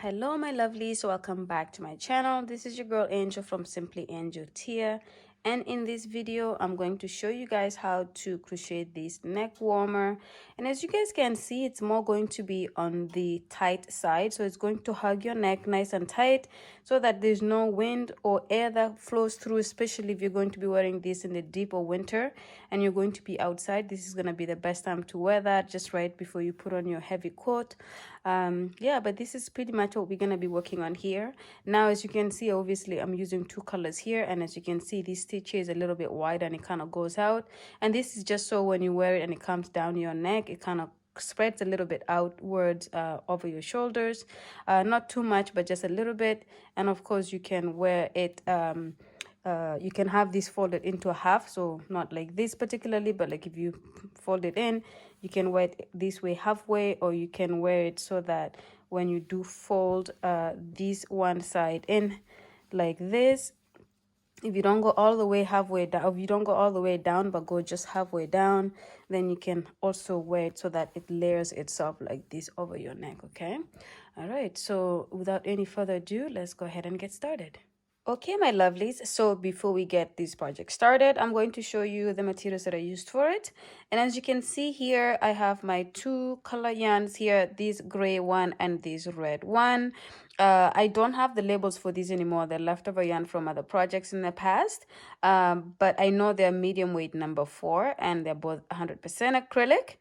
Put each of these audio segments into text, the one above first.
Hello my lovelies, welcome back to my channel. This is your girl Angel from Simply Angel Tia, and in this video I'm going to show you guys how to crochet this neck warmer. And as you guys can see, it's more going to be on the tight side, so it's going to hug your neck nice and tight so that there's no wind or air that flows through, especially if you're going to be wearing this in the deep of winter and you're going to be outside. This is going to be the best time to wear that, just right before you put on your heavy coat. Yeah, but this is pretty much what we're going to be working on here. Now, as you can see, obviously I'm using two colors here, and as you can see, this stitch here is a little bit wide and it kind of goes out, and this is just so when you wear it and it comes down your neck, it kind of spreads a little bit outwards over your shoulders, not too much but just a little bit. And of course you can wear it you can have this folded into a half, so not like this particularly, but like if you fold it in, you can wear it this way halfway, or you can wear it so that when you do fold this one side in like this, if you don't go all the way halfway down, if you don't go all the way down but go just halfway down, then you can also wear it so that it layers itself like this over your neck. Okay, all right, so without any further ado, let's go ahead and get started. Okay, my lovelies, so before we get this project started, I'm going to show you the materials that I used for it. And as you can see here, I have my two color yarns here, this gray one and this red one. I don't have the labels for these anymore. They're leftover yarn from other projects in the past, but I know they're medium weight number 4 and they're both 100% acrylic.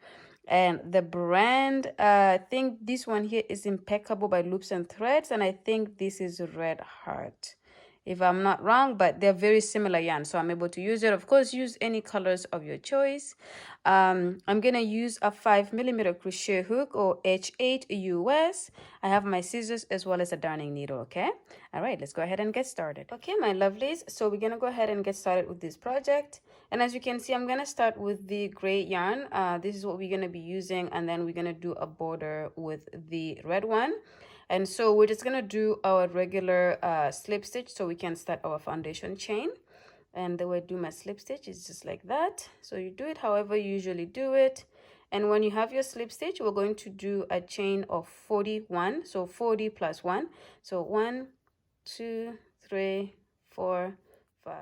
And the brand, I think this one here is Impeccable by Loops and Threads, and I think this is Red Heart, if I'm not wrong, but they're very similar yarn, so I'm able to use it. Of course, use any colors of your choice. I'm gonna use a 5mm crochet hook, or H8 US. I have my scissors as well as a darning needle. Okay, all right, let's go ahead and get started. Okay, my lovelies, so we're gonna go ahead and get started with this project. And as you can see, I'm gonna start with the gray yarn. This is what we're gonna be using, and then we're gonna do a border with the red one. And so we're just gonna do our regular slip stitch so we can start our foundation chain. And the way I do my slip stitch is just like that. So you do it however you usually do it. And when you have your slip stitch, we're going to do a chain of 41. So 40 plus 1. So 1, 2, 3, 4, 5.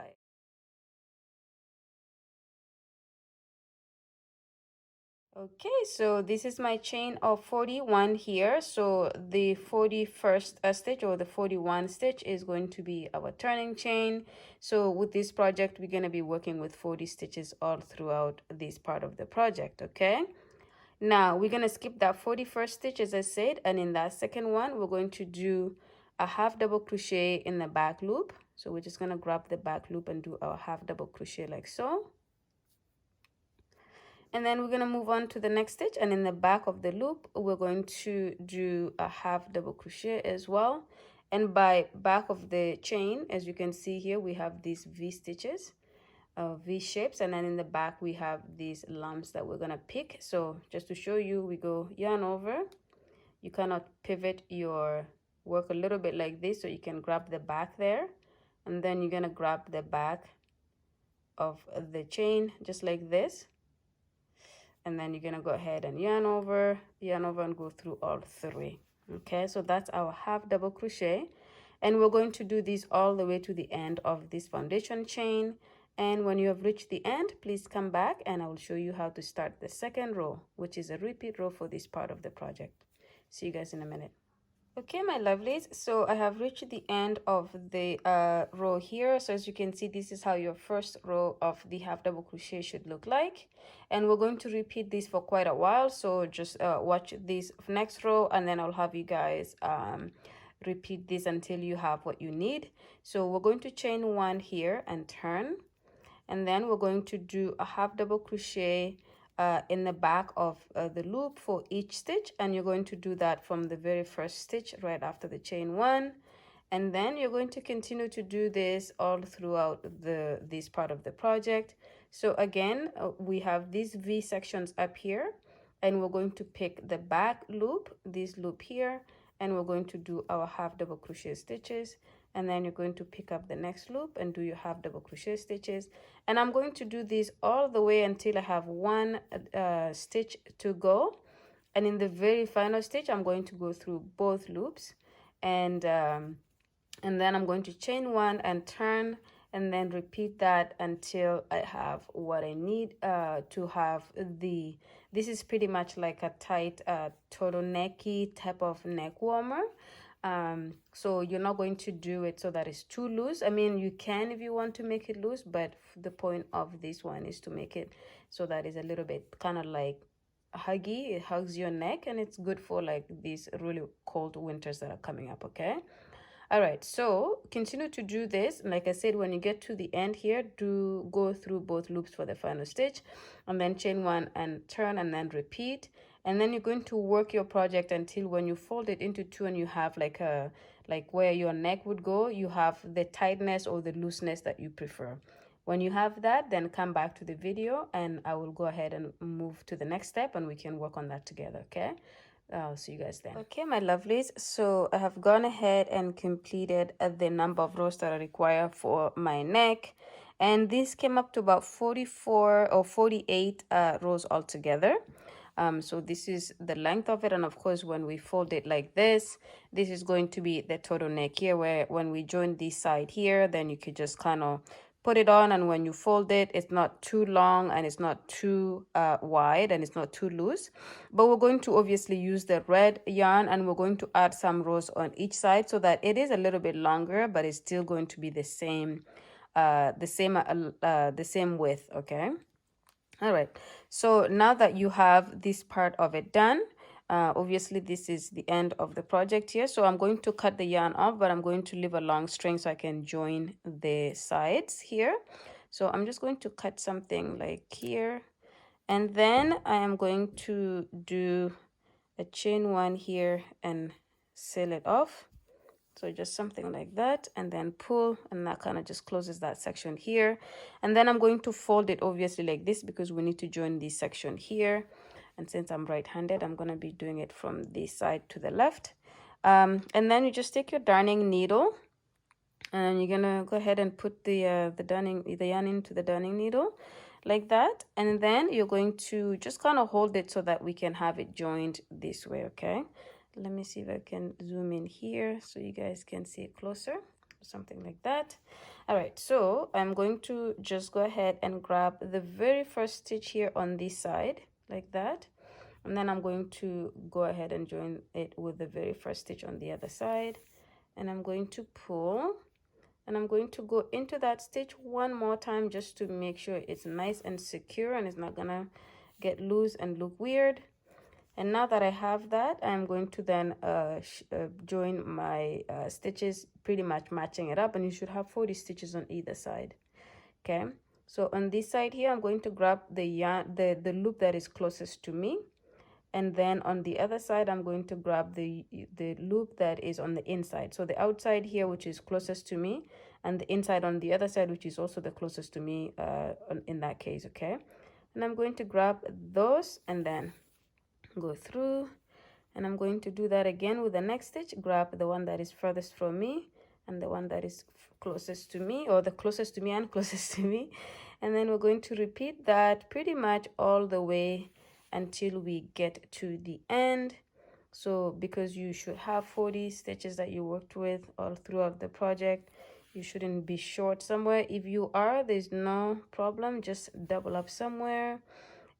Okay, so this is my chain of 41 here. So the 41st stitch, or the 41 stitch, is going to be our turning chain. So with this project, we're going to be working with 40 stitches all throughout this part of the project. Okay, now we're going to skip that 41st stitch, as I said, and in that second one we're going to do a half double crochet in the back loop. So we're just going to grab the back loop and do our half double crochet like so. And then we're going to move on to the next stitch, and in the back of the loop we're going to do a half double crochet as well. And by back of the chain, as you can see here, we have these V stitches, V shapes, and then in the back we have these lumps that we're going to pick. So just to show you, we go yarn over, you cannot pivot your work a little bit like this, so you can grab the back there, and then you're going to grab the back of the chain just like this. And then you're going to go ahead and yarn over and go through all 3. Okay, so that's our half double crochet, and we're going to do this all the way to the end of this foundation chain. And when you have reached the end, please come back and I will show you how to start the second row, which is a repeat row for this part of the project. See you guys in a minute. Okay, my lovelies, so I have reached the end of the row here. So as you can see, this is how your first row of the half double crochet should look like, and we're going to repeat this for quite a while. So just watch this next row, and then I'll have you guys repeat this until you have what you need. So we're going to chain 1 here and turn, and then we're going to do a half double crochet in the back of the loop for each stitch, and you're going to do that from the very first stitch right after the chain 1, and then you're going to continue to do this all throughout this part of the project. So again, we have these V sections up here, and we're going to pick the back loop, this loop here, and we're going to do our half double crochet stitches, and then you're going to pick up the next loop and do your half double crochet stitches. And I'm going to do this all the way until I have 1 stitch to go, and in the very final stitch I'm going to go through both loops, and then I'm going to chain one and turn, and then repeat that until I have what I need to have the, this is pretty much like a tight turtlenecky type of neck warmer. So you're not going to do it so that it's too loose. I mean, you can if you want to make it loose, but the point of this one is to make it so that it's a little bit kind of like huggy. It hugs your neck, and it's good for like these really cold winters that are coming up. Okay. All right, so continue to do this. Like I said, when you get to the end here, do go through both loops for the final stitch, and then chain one and turn, and then repeat. And then you're going to work your project until when you fold it into two and you have like a, like where your neck would go, you have the tightness or the looseness that you prefer. When you have that, then come back to the video and I will go ahead and move to the next step and we can work on that together. Okay. I'll see you guys then. Okay, my lovelies, so I have gone ahead and completed the number of rows that I require for my neck, and this came up to about 44 or 48 rows altogether. So this is the length of it, and of course when we fold it like this is going to be the total neck here, where when we join this side here, then you could just kind of put it on, and when you fold it, it's not too long and it's not too wide and it's not too loose. But we're going to obviously use the red yarn, and we're going to add some rows on each side so that it is a little bit longer, but it's still going to be the same width. Okay. All right, so now that you have this part of it done, obviously this is the end of the project here, so I'm going to cut the yarn off, but I'm going to leave a long string so I can join the sides here. So I'm just going to cut something like here, and then I am going to do a chain one here and seal it off. So just something like that, and then pull, and that kind of just closes that section here. And then I'm going to fold it obviously like this because we need to join this section here. And since I'm right-handed, I'm going to be doing it from this side to the left. And then you just take your darning needle, and you're gonna go ahead and put the yarn into the darning needle like that, and then you're going to just kind of hold it so that we can have it joined this way. Okay, let me see if I can zoom in here so you guys can see it closer, something like that. All right, so I'm going to just go ahead and grab the very first stitch here on this side like that, and then I'm going to go ahead and join it with the very first stitch on the other side, and I'm going to pull, and I'm going to go into that stitch one more time just to make sure it's nice and secure and it's not gonna get loose and look weird. And now that I have that, I'm going to then join my stitches, pretty much matching it up, and you should have 40 stitches on either side. Okay, so on this side here, I'm going to grab the yarn, the loop that is closest to me, and then on the other side I'm going to grab the loop that is on the inside, so the outside here, which is closest to me, and the inside on the other side, which is also the closest to me in that case. Okay, and I'm going to grab those and then go through, and I'm going to do that again with the next stitch. Grab the one that is furthest from me and the one that is closest to me, or the closest to me and closest to me, and then we're going to repeat that pretty much all the way until we get to the end. So because you should have 40 stitches that you worked with all throughout the project, you shouldn't be short somewhere. If you are, there's no problem, just double up somewhere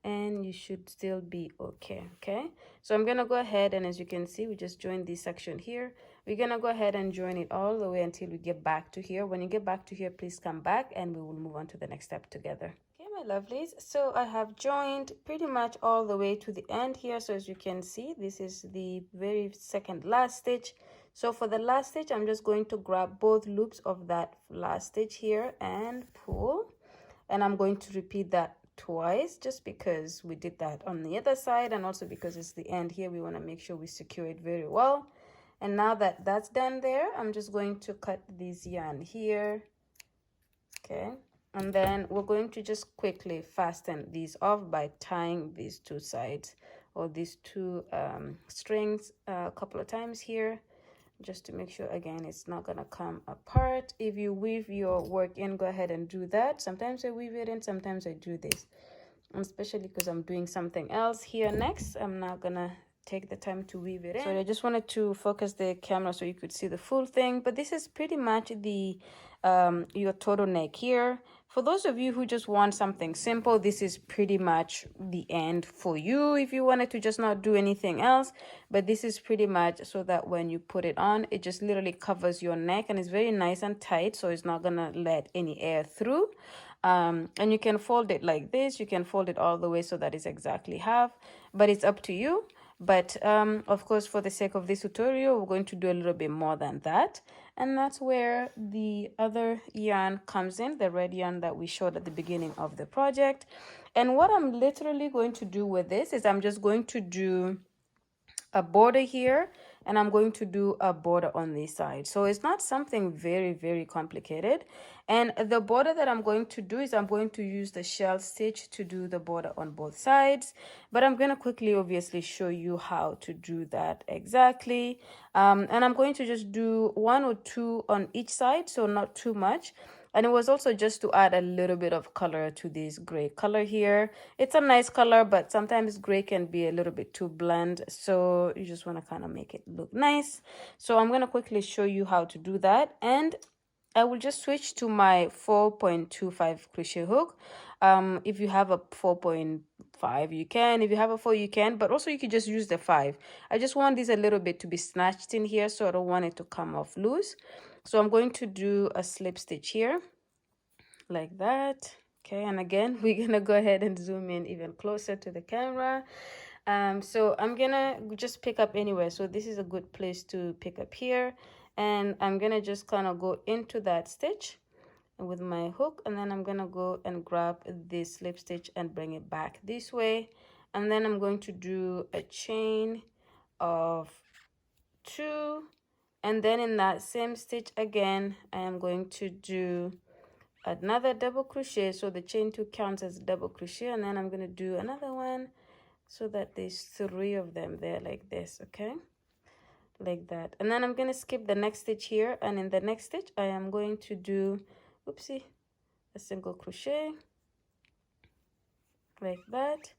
and you should still be okay. Okay, so I'm gonna go ahead, and as you can see, we just joined this section here. We're gonna go ahead and join it all the way until we get back to here. When you get back to here, please come back and we will move on to the next step together. Okay, my lovelies, so I have joined pretty much all the way to the end here. So as you can see, this is the very second last stitch. So for the last stitch, I'm just going to grab both loops of that last stitch here and pull, and I'm going to repeat that twice just because we did that on the other side, and also because it's the end here, we want to make sure we secure it very well. And now that that's done there, I'm just going to cut this yarn here. Okay, and then we're going to just quickly fasten these off by tying these two sides, or these two strings a couple of times here, just to make sure, again, it's not gonna come apart. If you weave your work in, go ahead and do that. Sometimes I weave it in, sometimes I do this, and especially because I'm doing something else here next, I'm not gonna take the time to weave it in. So I just wanted to focus the camera so you could see the full thing, but this is pretty much the your total neck here. For those of you who just want something simple, this is pretty much the end for you if you wanted to just not do anything else. But this is pretty much so that when you put it on, it just literally covers your neck, and it's very nice and tight, so it's not gonna let any air through. And you can fold it like this, you can fold it all the way so that it's exactly half, but it's up to you. But of course, for the sake of this tutorial, we're going to do a little bit more than that. And that's where the other yarn comes in, the red yarn that we showed at the beginning of the project. And what I'm literally going to do with this is I'm just going to do a border here, and I'm going to do a border on this side. So it's not something very complicated. And the border that I'm going to do is I'm going to use the shell stitch to do the border on both sides, but I'm going to quickly obviously show you how to do that exactly. And I'm going to just do 1 or 2 on each side, so not too much. And it was also just to add a little bit of color to this gray color here. It's a nice color, but sometimes gray can be a little bit too bland. So you just want to kind of make it look nice. So I'm going to quickly show you how to do that. And I will just switch to my 4.25 crochet hook. If you have a 4.5, you can. If you have a 4, you can. But also you could just use the 5. I just want this a little bit to be snatched in here, so I don't want it to come off loose. So I'm going to do a slip stitch here like that. Okay, and again, we're gonna go ahead and zoom in even closer to the camera. So I'm gonna just pick up anywhere. So this is a good place to pick up here, and I'm gonna just kind of go into that stitch with my hook, and then I'm gonna go and grab this slip stitch and bring it back this way, and then I'm going to do a chain of 2, and then in that same stitch again I am going to do another double crochet. So the chain 2 counts as double crochet, and then I'm going to do another one so that there's 3 of them there like this. Okay, like that. And then I'm going to skip the next stitch here, and in the next stitch I am going to do, oopsie, a single crochet like that.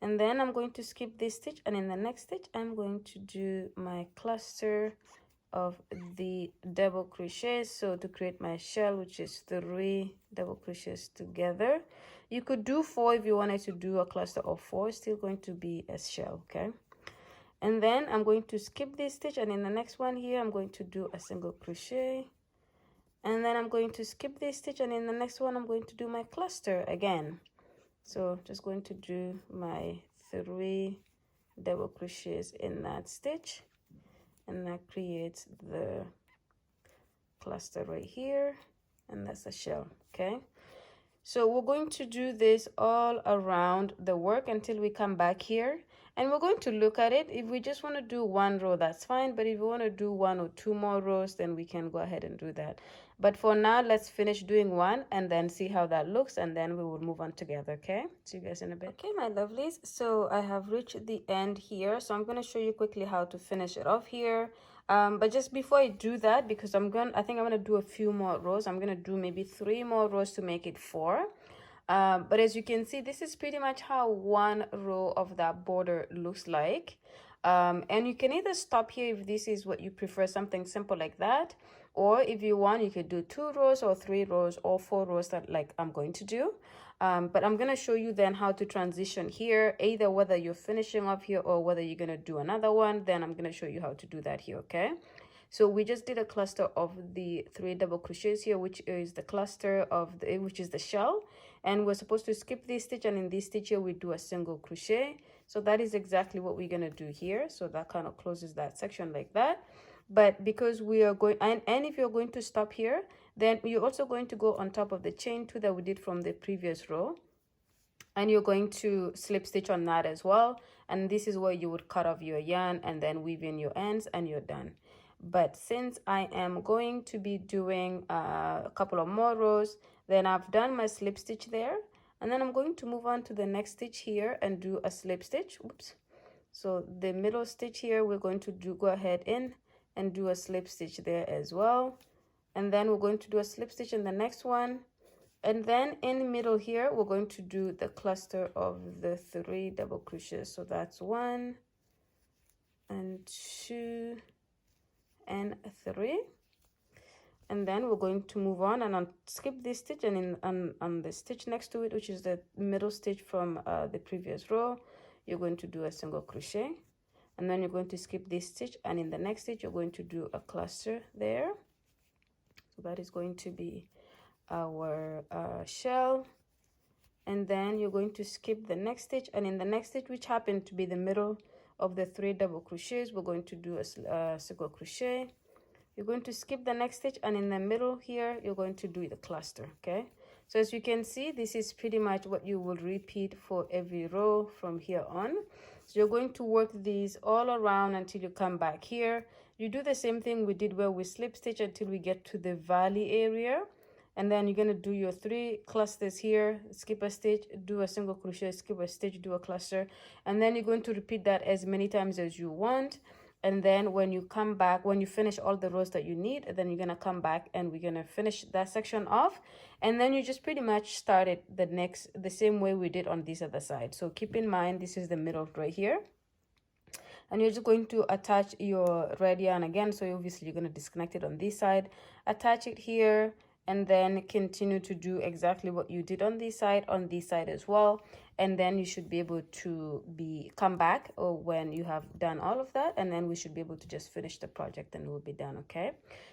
And then I'm going to skip this stitch, and in the next stitch I'm going to do my cluster of the double crochets, so to create my shell, which is 3 double crochets together. You could do 4 if you wanted to do a cluster of 4, still going to be a shell. Okay, and then I'm going to skip this stitch, and in the next one here I'm going to do a single crochet, and then I'm going to skip this stitch, and in the next one I'm going to do my cluster again. So just going to do my 3 double crochets in that stitch, and that creates the cluster right here, and that's a shell. Okay, so we're going to do this all around the work until we come back here, and we're going to look at it. If we just want to do 1 row, that's fine, but if we want to do 1 or 2 more rows, then we can go ahead and do that. But for now, let's finish doing 1 and then see how that looks, and then we will move on together. Okay, see you guys in a bit. Okay, my lovelies, so I have reached the end here, so I'm going to show you quickly how to finish it off here. But just before I do that, because I think I'm gonna do a few more rows. I'm gonna do maybe 3 more rows to make it 4. But as you can see, this is pretty much how 1 row of that border looks like. And you can either stop here if this is what you prefer, something simple like that, or if you want, you could do 2 rows or 3 rows or 4 rows that like I'm going to do. But I'm going to show you then how to transition here, either whether you're finishing off here or whether you're going to do another one. Then I'm going to show you how to do that here. Okay, so we just did a cluster of the 3 double crochets here, which is the cluster of the, which is the shell, and we're supposed to skip this stitch, and in this stitch here we do a single crochet. So that is exactly what we're going to do here. So that kind of closes that section like that. But because we are going, and if you're going to stop here, then you're also going to go on top of the chain 2 that we did from the previous row, and you're going to slip stitch on that as well. And this is where you would cut off your yarn and then weave in your ends, and you're done. But since I am going to be doing a couple of more rows, then I've done my slip stitch there, and then I'm going to move on to the next stitch here and do a slip stitch. Oops. So the middle stitch here, we're going to go ahead in and do a slip stitch there as well, and then we're going to do a slip stitch in the next one, and then in the middle here we're going to do the cluster of the 3 double crochets. So that's 1, and 2 and 3. And then we're going to move on and skip this stitch, and on the stitch next to it, which is the middle stitch from the previous row, you're going to do a single crochet, and then you're going to skip this stitch, and in the next stitch you're going to do a cluster there. So that is going to be our shell, and then you're going to skip the next stitch, and in the next stitch, which happened to be the middle of the 3 double crochets, we're going to do a single crochet. You're going to skip the next stitch, and in the middle here you're going to do the cluster. Okay, so as you can see, this is pretty much what you will repeat for every row from here on. So you're going to work these all around until you come back here. You do the same thing we did where we slip stitch until we get to the valley area, and then you're going to do your 3 clusters here, skip a stitch, do a single crochet, skip a stitch, do a cluster, and then you're going to repeat that as many times as you want. And then when you come back, when you finish all the rows that you need, then you're gonna come back and we're gonna finish that section off, and then you just pretty much started the same way we did on this other side. So keep in mind, this is the middle right here, and you're just going to attach your red yarn again. So obviously you're going to disconnect it on this side, attach it here, and then continue to do exactly what you did on this side as well. And then you should be able to come back or when you have done all of that, and then we should be able to just finish the project and we'll be done. Okay,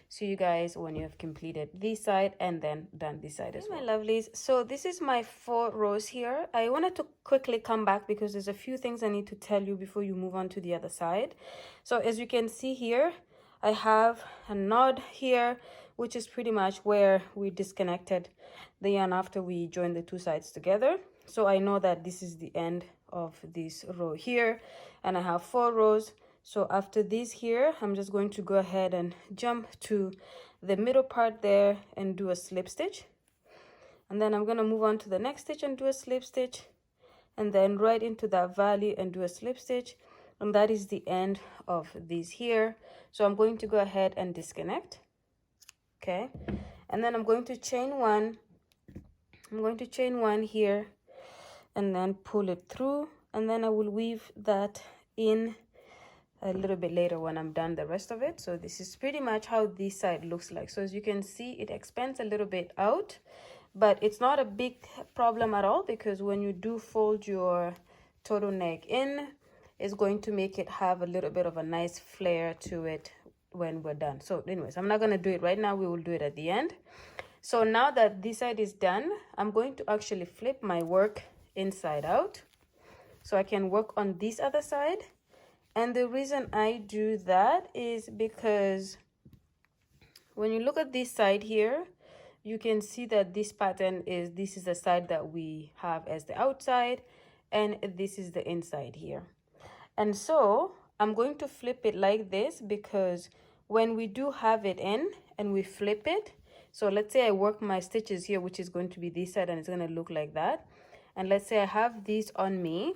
see you guys when you have completed this side and then done this side as well. My lovelies, so this is my 4 rows here. I wanted to quickly come back because there's a few things I need to tell you before you move on to the other side. So as you can see here, I have a knot here, which is pretty much where we disconnected the yarn after we joined the 2 sides together. So I know that this is the end of this row here, and I have 4 rows. So after this here, I'm just going to go ahead and jump to the middle part there and do a slip stitch, and then I'm going to move on to the next stitch and do a slip stitch, and then right into that valley and do a slip stitch, and that is the end of this here. So I'm going to go ahead and disconnect. Okay, and then I'm going to chain 1. I'm going to chain 1 here and then pull it through, and then I will weave that in a little bit later when I'm done the rest of it. So this is pretty much how this side looks like. So as you can see, it expands a little bit out, but it's not a big problem at all, because when you do fold your turtleneck in, it's going to make it have a little bit of a nice flare to it when we're done. So anyways, I'm not going to do it right now, we will do it at the end. So now that this side is done, I'm going to actually flip my work inside out so I can work on this other side. And the reason I do that is because when you look at this side here, you can see that this pattern is, this is the side that we have as the outside, and this is the inside here. And so I'm going to flip it like this, because when we do have it in and we flip it, so let's say I work my stitches here, which is going to be this side, and it's going to look like that. And let's say I have this on me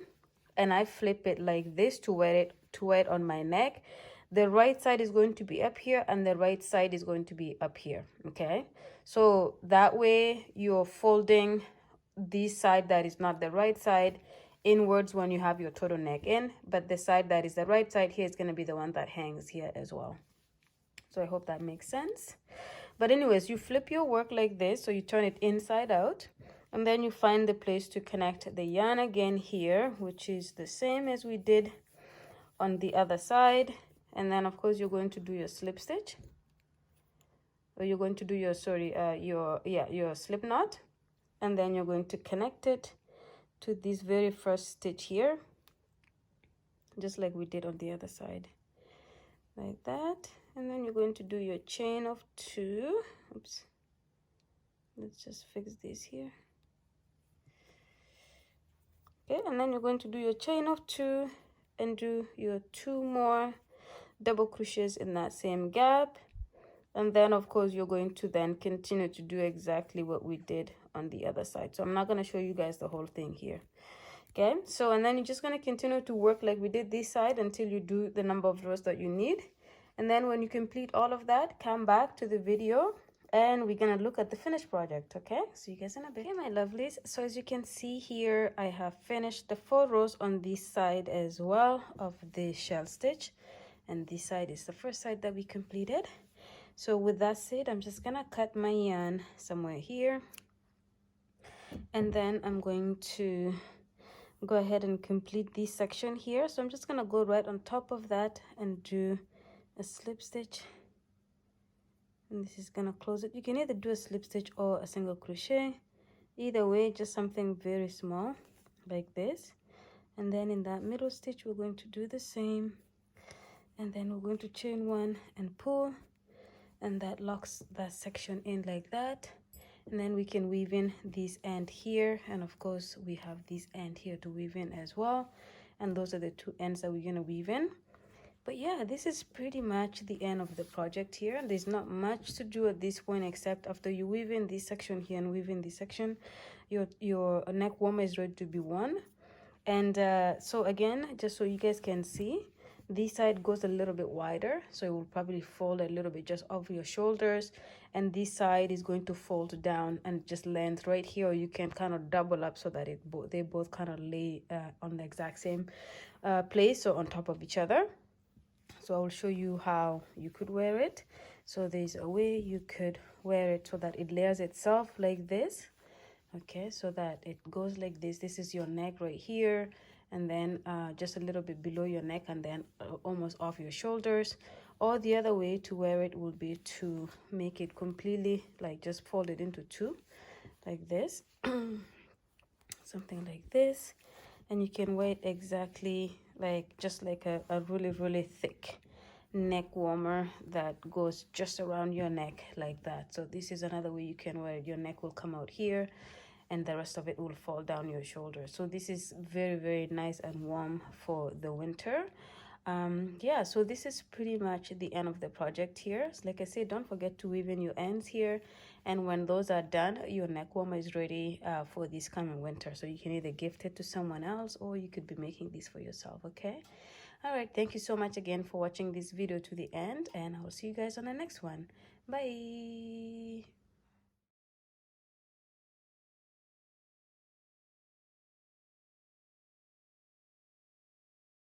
and I flip it like this to wear it on my neck. The right side is going to be up here and the right side is going to be up here. Okay, so that way you're folding this side that is not the right side inwards when you have your turtleneck in, but the side that is the right side here is going to be the one that hangs here as well. So I hope that makes sense. But anyways, you flip your work like this, so you turn it inside out, and then you find the place to connect the yarn again here, which is the same as we did on the other side. And then of course you're going to do your slip stitch, or you're going to do your your slip knot, and then you're going to connect it to this very first stitch here, just like we did on the other side, like that. And then you're going to do your chain of 2. Oops, let's just fix this here. Okay, and then you're going to do your chain of 2 and do your 2 more double crochets in that same gap. And then of course you're going to then continue to do exactly what we did on the other side. So I'm not going to show you guys the whole thing here. Okay, so and then you're just going to continue to work like we did this side until you do the number of rows that you need. And then when you complete all of that, come back to the video and we're gonna look at the finished project. Okay, see you guys in a bit. Okay, my lovelies, so as you can see here, I have finished the 4 rows on this side as well of the shell stitch, and this side is the first side that we completed. So with that said, I'm just gonna cut my yarn somewhere here, and then I'm going to go ahead and complete this section here. So I'm just gonna go right on top of that and do a slip stitch, and this is gonna close it. You can either do a slip stitch or a single crochet, either way, just something very small like this. And then in that middle stitch we're going to do the same, and then we're going to chain 1 and pull, and that locks that section in like that. And then we can weave in this end here, and of course we have this end here to weave in as well, and those are the 2 ends that we're going to weave in. But yeah, this is pretty much the end of the project here. There's not much to do at this point, except after you weave in this section here and weave in this section, your neck warmer is ready to be worn. And so again, just so you guys can see, this side goes a little bit wider, so it will probably fold a little bit just over your shoulders, and this side is going to fold down and just land right here, or you can kind of double up so that they both kind of lay on the exact same place, so on top of each other. So I will show you how you could wear it. So there's a way you could wear it so that it layers itself like this. Okay, so that it goes like this. This is your neck right here, and then just a little bit below your neck, and then almost off your shoulders. Or the other way to wear it would be to make it completely like just fold it into 2 like this. Something like this, and you can wear it exactly like just like a really thick neck warmer that goes just around your neck like that. So this is another way you can wear it. Your neck will come out here, and the rest of it will fall down your shoulder. So this is very nice and warm for the winter. Yeah, so this is pretty much the end of the project here. So like I said, don't forget to weave in your ends here, and when those are done, your neck warmer is ready for this coming winter. So you can either gift it to someone else, or you could be making this for yourself. Okay, all right, thank you so much again for watching this video to the end, and I will see you guys on the next one. Bye.